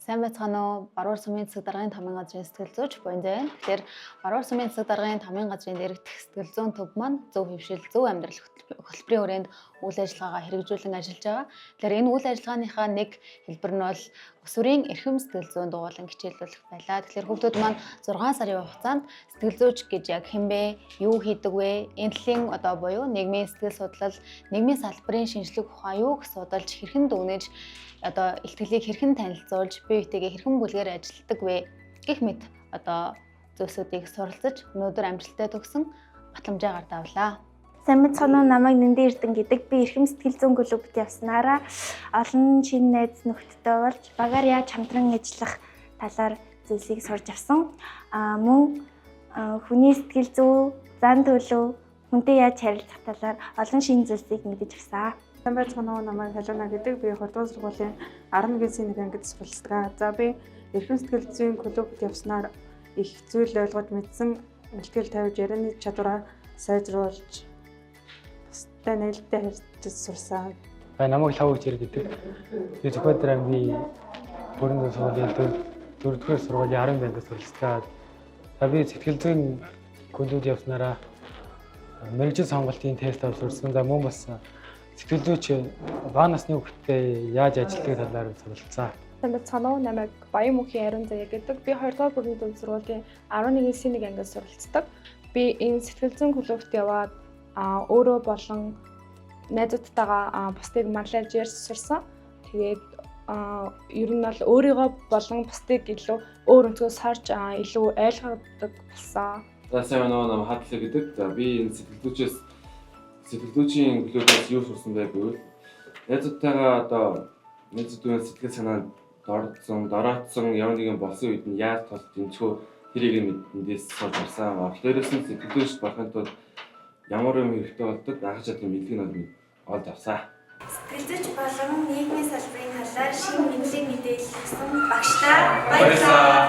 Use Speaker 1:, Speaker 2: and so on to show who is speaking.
Speaker 1: Сайн байцгаана уу? Баруун сумын засаг даргын тамгын газрын сэтгэл зүйч Бонд байна. Тэгэхээр баруун сумын засаг даргын тамгын газрын дээрх сэтгэл зүйн төв маань зөв хөвшил, зөв амьдрал хөтөлбөрийн хүрээнд үйл ажиллагаагаа хэрэгжүүлэн ажиллаж байгаа. Тэгэхээр энэ үйл ажиллагааныхаа нэг хэлбэр нь бол өсвөрийн эрхэм сэтгэл зүйн дугуйлан хичээлүүлэх байлаа. Тэгэхээр хүүхдүүд маань 6 сарын хугацаанд сэтгэл зүйч гэж яг хэн бэ? Юу хийдэг вэ? Энэлийн буюу нийгмийн сэтгэл судлал, нийгмийн салбарын шинжлэх ухаан юуг судалж хэрхэн дүгнэж илтгэлийг хэрхэн танилцуулж бие биетэйгээ хэрхэн бүлгээр ажилладаг вэ гэх мэт зүйлсүүдийг суралцаж өнөөдөр амжилттай төгсөн батламжаа гардавлаа.
Speaker 2: Сайн мэцхан намайг Нэнди Эрдэнэ гэдэг. Би эрхэм сэтгэл зүйн клубт явснараа олон шинэ найз нөхдөдтэй болж багаар яаж хамтран ажиллах талаар зүйлсийг сурч авсан. Мөн хүний сэтгэл зүй, зан төлөв, хүнтэй яаж харилцах талаар олон шинэ зүйлсийг мэдэж авсан.
Speaker 3: Сайн байцгаана уу, намайг Халуна гэдэг. Би 2 дугаар сургуулийн 11-ийн 1 ангид суралцдаг. За би эрхэм сэтгэл зүйн клубт явснаар их зүйл ойлгож мэдсэн, бэлтгэл тавьж ярианы чадвараа сайжруулж бусдад нээлттэй харьцаж сурсан.
Speaker 4: Намайг Лав гэж гэдэг. Би Зөвхөдрийн аймгийн Бүрэн сургуулийн 4-р сургуулийн 10 ангид суралцдаг. За би сэтгэл зүйн клубт явснараа мэргэжил сонголтын тест авч сурсан. За мөн бас сэтгэл зүйч бага насны хүүхдтэй яаж ажилладаг талаар суралцсан.
Speaker 5: Сайн байцгаана уу, намайг Баян мөнхийн Ариун Заяа гэдэг. Би 2 дугаар бүрэн зөв сургуулийн 11-ийн 1 ангид суралцдаг. Би энэ сэтгэл зүйн клубт яваад өөрөө болон найзуудтайгаа бусдыг манлайлж ярьж сурсан. Тэгээд ер нь бол өөрийгөө болон бусдыг илүү өөр өнцгөөс харж илүү ойлгодог болсон.
Speaker 6: За сайн байна уу, намайг Хадлаа гэдэг. За би энэ сэтгэл зүйчийн клубээс юу сурсан бэ гэвэл найзуудтайгаа найзуудын сэтгэл санаанд дороотсон ямар нэгэн болсон үед нь яаж тулж дэмжих хэрийг мэдээс сурч авсан. Дээрээс нь сэтгэл зүйч болохын тулд ямар юм хэрэгтэй болдог анх чадлын мэдлэг нь олж авсан.
Speaker 2: Сэтгэл зүйч болон нийгмийн салбарын талаар шинэ мэдээлэл өгсөн багшлаа баярлалаа.